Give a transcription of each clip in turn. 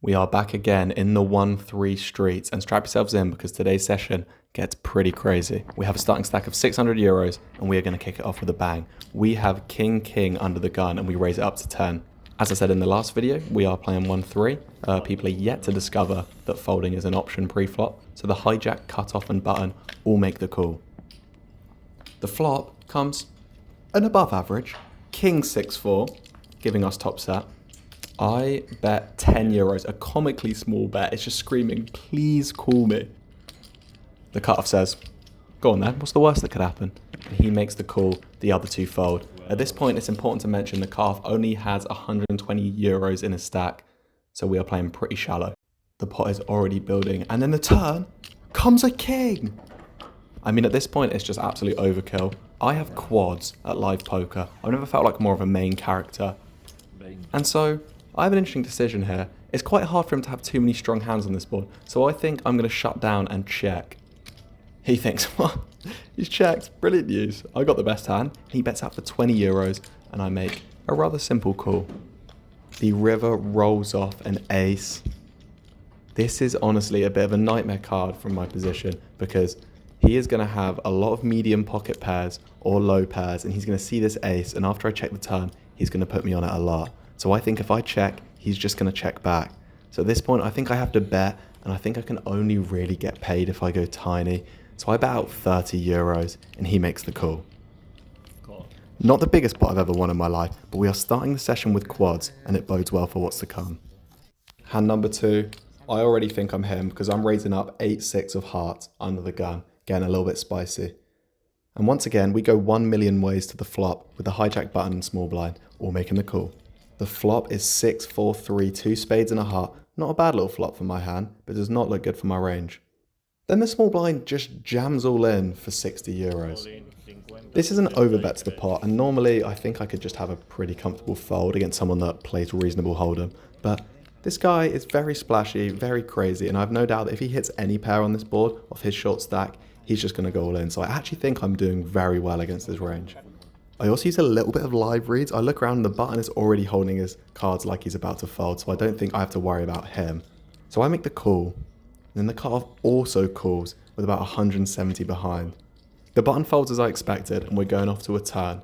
We are back again in the 1-3 streets, and strap yourselves in because today's session gets pretty crazy. We have a starting stack of 600 euros and we are going to kick it off with a bang. We have King under the gun and we raise it up to 10. As I said in the last video, we are playing 1-3. People are yet to discover that folding is an option pre-flop, so the hijack, cutoff and button all make the call. The flop comes an above average, King 6-4, giving us top set. I bet 10 euros, a comically small bet. It's just screaming, please call me. The cutoff says, go on then, what's the worst that could happen? And he makes the call, the other two fold. At this point, it's important to mention the cutoff only has 120 euros in his stack, so we are playing pretty shallow. The pot is already building, and then the turn comes a king. I mean, at this point, it's just absolute overkill. I have quads at live poker. I've never felt like more of a main character. And so, I have an interesting decision here. It's quite hard for him to have too many strong hands on this board, so I think I'm going to shut down and check. He thinks, what? He's checked. Brilliant news. I got the best hand. He bets out for 20 euros, and I make a rather simple call. The river rolls off an ace. This is honestly a bit of a nightmare card from my position, because he is going to have a lot of medium pocket pairs or low pairs, and he's going to see this ace, and after I check the turn, he's going to put me on it a lot. So I think if I check, he's just going to check back. So at this point, I think I have to bet, and I think I can only really get paid if I go tiny. So I bet out 30 euros, and he makes the call. Not the biggest pot I've ever won in my life, but we are starting the session with quads, and it bodes well for what's to come. Hand number 2, I already think I'm him, because I'm raising up 8-6 of hearts under the gun, getting a little bit spicy. And once again, we go 1 million ways to the flop, with the hijack button and small blind, all making the call. The flop is 6-4-3, 2 spades and a heart. Not a bad little flop for my hand, but does not look good for my range. Then the small blind just jams all in for 60 euros. This is an overbet to the pot, and normally I think I could just have a pretty comfortable fold against someone that plays reasonable hold'em. But this guy is very splashy, very crazy, and I have no doubt that if he hits any pair on this board off his short stack, he's just going to go all in. So I actually think I'm doing very well against his range. I also use a little bit of live reads. I look around and the button is already holding his cards like he's about to fold, so I don't think I have to worry about him. So I make the call, and then the cutoff also calls with about 170 behind. The button folds as I expected, and we're going off to a turn,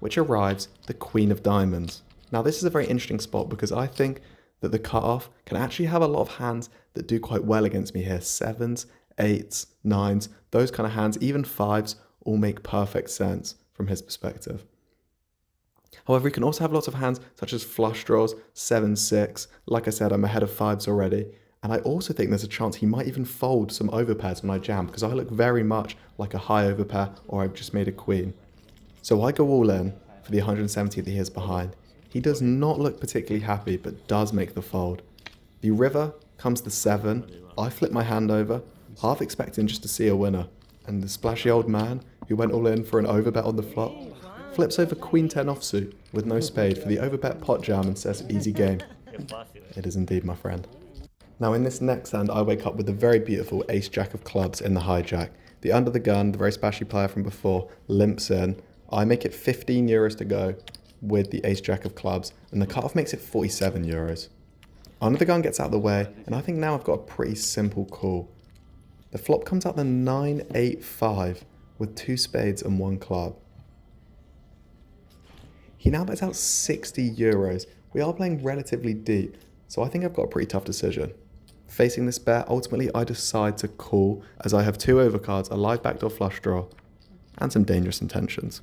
which arrives the Queen of Diamonds. Now this is a very interesting spot because I think that the cutoff can actually have a lot of hands that do quite well against me here. 7s, 8s, 9s, those kind of hands, even 5s, all make perfect sense from his perspective. However, he can also have lots of hands such as flush draws, 7-6. Like I said, I'm ahead of 5s already. And I also think there's a chance he might even fold some overpairs when I jam, because I look very much like a high overpair or I've just made a queen. So I go all in for the 170 that he is behind. He does not look particularly happy, but does make the fold. The river comes the 7. I flip my hand over, half expecting just to see a winner. And the splashy old man, who went all in for an overbet on the flop, flips over Queen 10 offsuit with no spade for the overbet pot jam and says, easy game. It is indeed, my friend. Now in this next hand, I wake up with the very beautiful Ace Jack of clubs in the hijack. The under the gun, the very splashy player from before, limps in. I make it 15 euros to go with the Ace Jack of clubs, and the cutoff makes it 47 euros. Under the gun gets out of the way, and I think now I've got a pretty simple call. The flop comes out the 9-8-5 with 2 spades and 1 club. He now bets out 60 euros. We are playing relatively deep, so I think I've got a pretty tough decision. Facing this bet, ultimately I decide to call as I have 2 overcards, a live backdoor flush draw, and some dangerous intentions.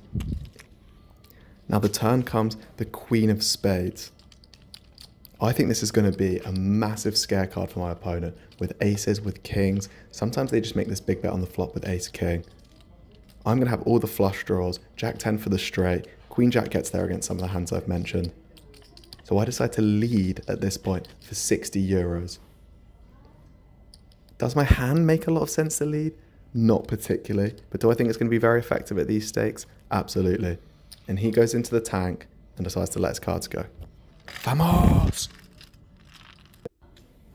Now the turn comes the Queen of Spades. I think this is going to be a massive scare card for my opponent, with aces, with kings. Sometimes they just make this big bet on the flop with ace king. I'm going to have all the flush draws, jack 10 for the straight, queen jack gets there against some of the hands I've mentioned. So I decide to lead at this point for 60 euros. Does my hand make a lot of sense to lead? Not particularly, but do I think it's going to be very effective at these stakes? Absolutely. And he goes into the tank and decides to let his cards go. Vamos!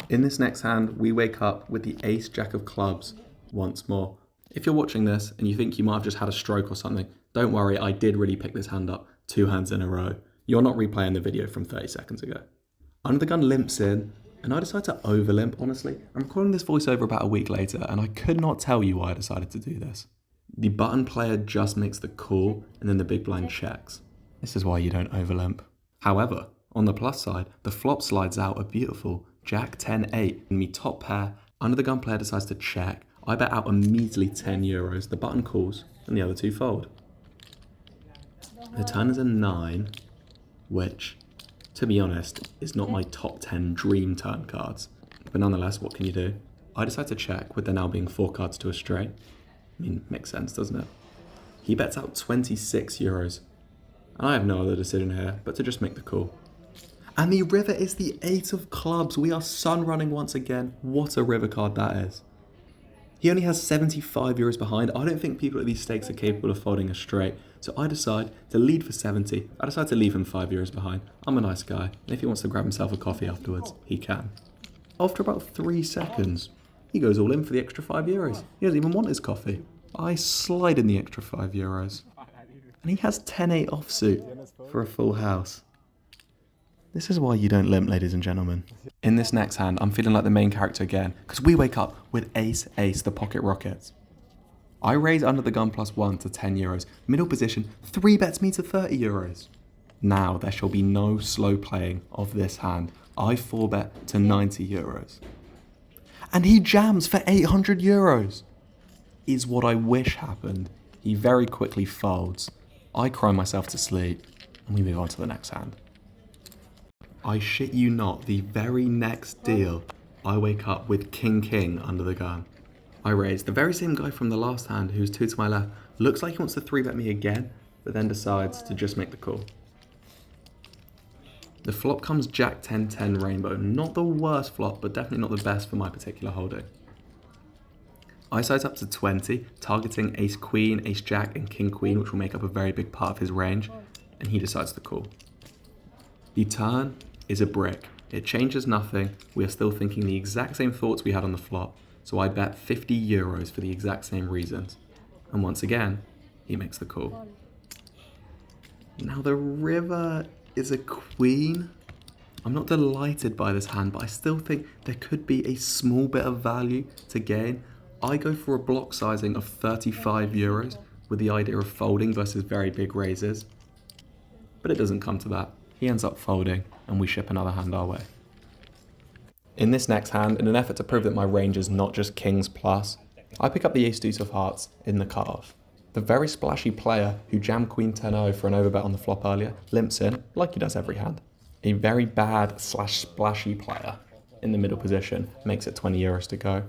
In this next hand, we wake up with the Ace Jack of clubs once more. If you're watching this and you think you might have just had a stroke or something, don't worry, I did really pick this hand up 2 hands in a row. You're not replaying the video from 30 seconds ago. Under the gun limps in, And I decided to overlimp, honestly. I'm recording this voiceover about a week later, and I could not tell you why I decided to do this. The button player just makes the call, and then the big blind checks. This is why you don't overlimp. However, on the plus side, the flop slides out a beautiful Jack 10-8, and me top pair. Under the gun player decides to check. I bet out a measly €10. The button calls, and the other two fold. The turn is a 9, which, to be honest, is not my top 10 dream turn cards. But nonetheless, what can you do? I decide to check with there now being 4 cards to a straight. I mean, makes sense, doesn't it? He bets out €26. And I have no other decision here but to just make the call. And the river is the 8 of clubs. We are sun running once again. What a river card that is. He only has €75 behind. I don't think people at these stakes are capable of folding a straight. So I decide to lead for 70. I decide to leave him €5 behind. I'm a nice guy. And if he wants to grab himself a coffee afterwards, he can. After about 3 seconds, he goes all in for the extra €5. He doesn't even want his coffee. I slide in the extra €5. And he has 10-8 offsuit for a full house. This is why you don't limp, ladies and gentlemen. In this next hand, I'm feeling like the main character again, because we wake up with ace, the pocket rockets. I raise under the gun +1 to €10. Middle position, 3 bets me to €30. Now there shall be no slow playing of this hand. I 4-bet to €90. And he jams for €800. Is what I wish happened. He very quickly folds. I cry myself to sleep, and we move on to the next hand. I shit you not, the very next deal, I wake up with King under the gun. I raise. The very same guy from the last hand, who's 2 to my left, looks like he wants to 3-bet me again, but then decides to just make the call. The flop comes Jack 10-10 rainbow. Not the worst flop, but definitely not the best for my particular holding. I size up to 20, targeting ace queen, ace jack, and king queen, which will make up a very big part of his range, and he decides to call. The turn is a brick. It changes nothing. We are still thinking the exact same thoughts we had on the flop, so I bet €50 for the exact same reasons. And once again, he makes the call. Now the river is a queen. I'm not delighted by this hand, but I still think there could be a small bit of value to gain. I go for a block sizing of €35 with the idea of folding versus very big raises. But it doesn't come to that. He ends up folding, and we ship another hand our way. In this next hand, in an effort to prove that my range is not just kings plus, I pick up the ace-deuce of hearts in the cutoff. The very splashy player who jammed queen 10-0 for an overbet on the flop earlier limps in, like he does every hand. A very bad / splashy player in the middle position makes it €20 to go.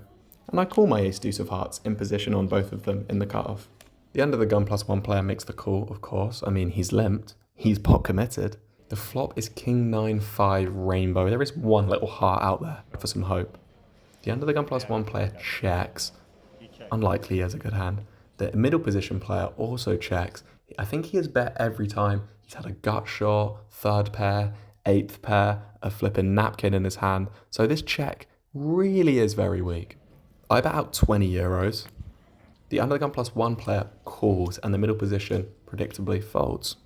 And I call my ace-deuce of hearts in position on both of them in the cutoff. The under the gun +1 player makes the call, of course. I mean, he's limped. He's pot committed. The flop is king 9-5 rainbow. There is one little heart out there for some hope. The under the gun +1 player checks. Unlikely he has a good hand. The middle position player also checks. I think he has bet every time. He's had a gut shot, 3rd pair, 8th pair, a flipping napkin in his hand. So this check really is very weak. I bet out €20. The under the gun +1 player calls, and the middle position predictably folds.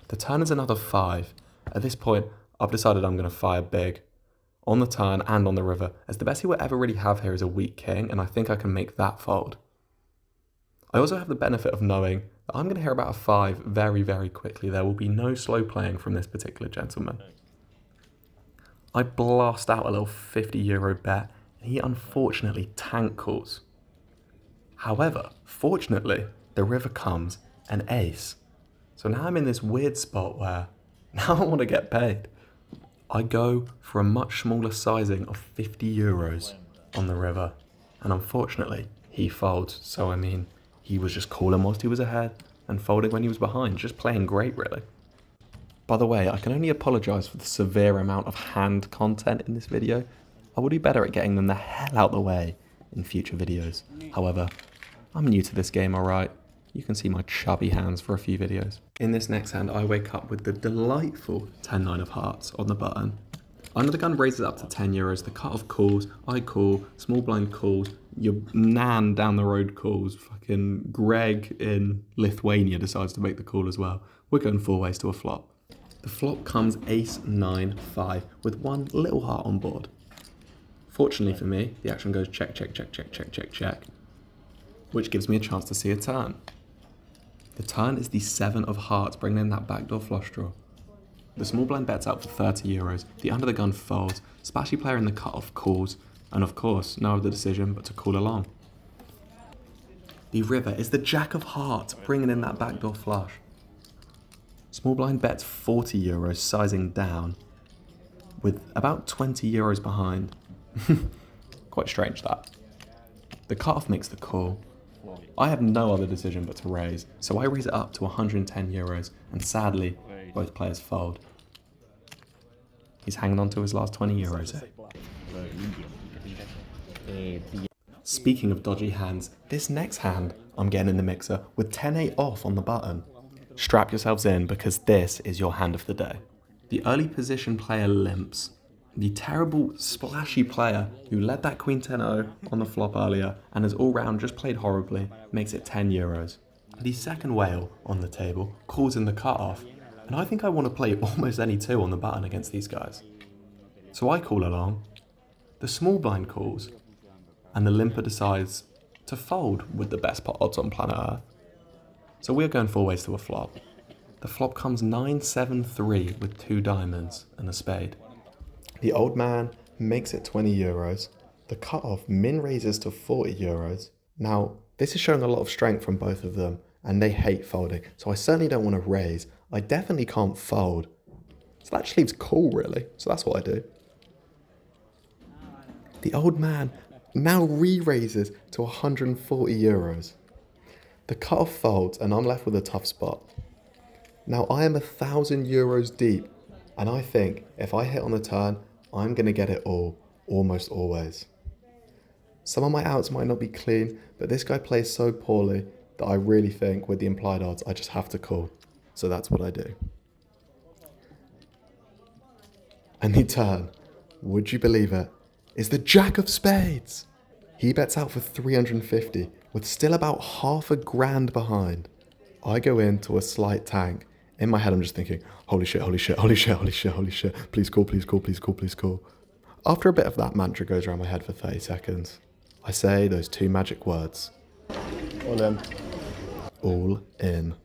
The turn is another 5. At this point, I've decided I'm going to fire big on the turn and on the river, as the best he will ever really have here is a weak king, and I think I can make that fold. I also have the benefit of knowing that I'm going to hear about a 5 very, very quickly. There will be no slow playing from this particular gentleman. I blast out a little €50 bet, and he unfortunately tank calls. However, fortunately, the river comes an ace. So now I'm in this weird spot where now I want to get paid. I go for a much smaller sizing of €50 on the river. And unfortunately, he folds. So I mean, he was just calling whilst he was ahead and folding when he was behind. Just playing great, really. By the way, I can only apologise for the severe amount of hand content in this video. I will do better at getting them the hell out the way in future videos. However, I'm new to this game, alright? You can see my chubby hands for a few videos. In this next hand, I wake up with the delightful 10-9 of hearts on the button. Under the gun raises up to €10. The cutoff calls, I call, small blind calls, your nan down the road calls, fucking Greg in Lithuania decides to make the call as well. We're going 4 ways to a flop. The flop comes ace 9-5 with one little heart on board. Fortunately for me, the action goes check, check, check, check, check, check, check, which gives me a chance to see a turn. The turn is the 7 of hearts, bringing in that backdoor flush draw. The small blind bets out for €30, the under the gun folds, splashy player in the cutoff calls, and of course, no other decision but to call along. The river is the jack of hearts, bringing in that backdoor flush. Small blind bets €40, sizing down, with about €20 behind. Quite strange that. The cutoff makes the call. I have no other decision but to raise, so I raise it up to €110, and sadly, both players fold. He's hanging on to his last €20 here. Speaking of dodgy hands, this next hand I'm getting in the mixer with 10-8 off on the button. Strap yourselves in because this is your hand of the day. The early position player limps. The terrible, splashy player who led that Queen 10-0 on the flop earlier and has all round just played horribly makes it €10. The second whale on the table calls in the cutoff, and I think I want to play almost any 2 on the button against these guys. So I call along, the small blind calls, and the limper decides to fold with the best pot odds on planet Earth. So we're going 4 ways to a flop. The flop comes 9-7-3 with 2 diamonds and a spade. The old man makes it €20. The cutoff min raises to €40. Now, this is showing a lot of strength from both of them, and they hate folding, so I certainly don't want to raise. I definitely can't fold. So that just leaves call, really. So that's what I do. The old man now re-raises to €140. The cutoff folds, and I'm left with a tough spot. Now, I am €1,000 deep, and I think if I hit on the turn, I'm going to get it all, almost always. Some of my outs might not be clean, but this guy plays so poorly that I really think with the implied odds, I just have to call. So that's what I do. And the turn, would you believe it, is the jack of spades. He bets out for 350 with still about half a grand behind. I go into a slight tank. In my head, I'm just thinking, holy shit, holy shit, holy shit, holy shit, holy shit. Please call, please call, please call, please call. After a bit of that mantra goes around my head for 30 seconds, I say those 2 magic words. All in. All in.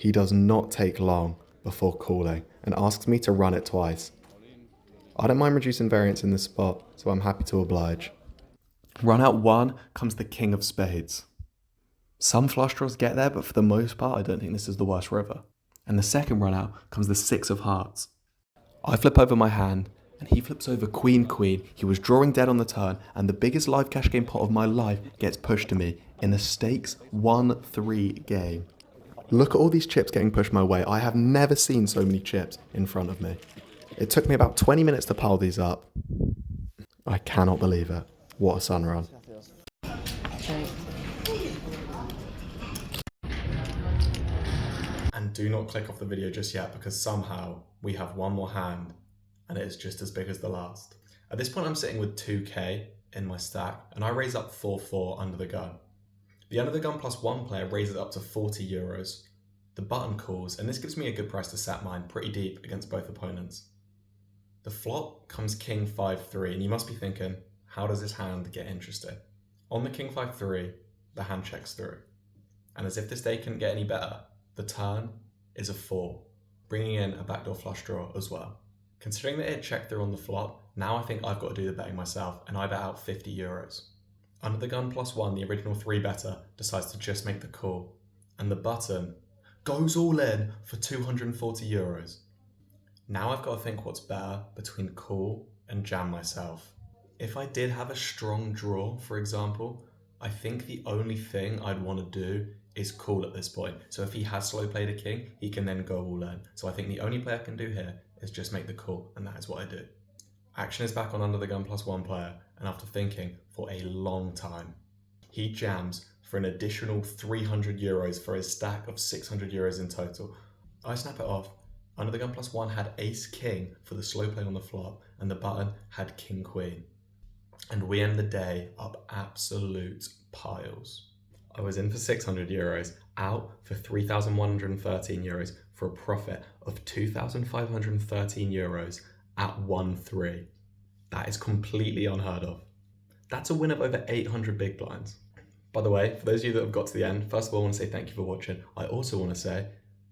He does not take long before calling and asks me to run it twice. I don't mind reducing variance in this spot, so I'm happy to oblige. Run out 1 comes the king of spades. Some flush draws get there, but for the most part, I don't think this is the worst river. And the second run out comes the 6 of hearts. I flip over my hand, and he flips over queen queen. He was drawing dead on the turn, and the biggest live cash game pot of my life gets pushed to me in a stakes 1-3 game. Look at all these chips getting pushed my way. I have never seen so many chips in front of me. It took me about 20 minutes to pile these up. I cannot believe it. What a sun run. And do not click off the video just yet, because somehow we have one more hand and it is just as big as the last. At this point I'm sitting with 2k in my stack and I raise up 4-4 under the gun. The under the gun +1 player raises up to €40. The button calls, and this gives me a good price to set mine pretty deep against both opponents. The flop comes king 5-3, and you must be thinking, how does this hand get interesting? On the king 5-3, the hand checks through. And as if this day couldn't get any better, the turn is a 4, bringing in a backdoor flush draw as well. Considering that it checked through on the flop, now I think I've got to do the betting myself, and I bet out €50. Under the gun +1, the original 3-better decides to just make the call, and the button goes all in for €240. Now I've got to think what's better between call and jam myself. If I did have a strong draw, for example, I think the only thing I'd want to do is call at this point. So if he has slow played a king, he can then go all in. So I think the only play I can do here is just make the call, and that is what I do. Action is back on under the gun +1 player, and after thinking for a long time, he jams for an additional €300 for his stack of €600 in total. I snap it off. Under the gun +1 had ace king for the slow play on the flop, and the button had king queen. And we end the day up absolute piles. I was in for €600, out for €3,113 for a profit of €2,513 at 1-3. That is completely unheard of. That's a win of over 800 big blinds. By the way, for those of you that have got to the end, first of all, I want to say thank you for watching. I also want to say,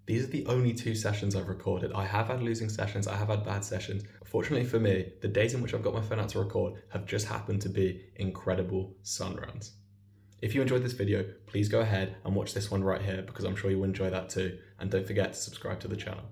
these are the only 2 sessions I've recorded. I have had losing sessions, I have had bad sessions. Fortunately for me, the days in which I've got my phone out to record have just happened to be incredible sun runs. If you enjoyed this video, please go ahead and watch this one right here because I'm sure you'll enjoy that too. And don't forget to subscribe to the channel.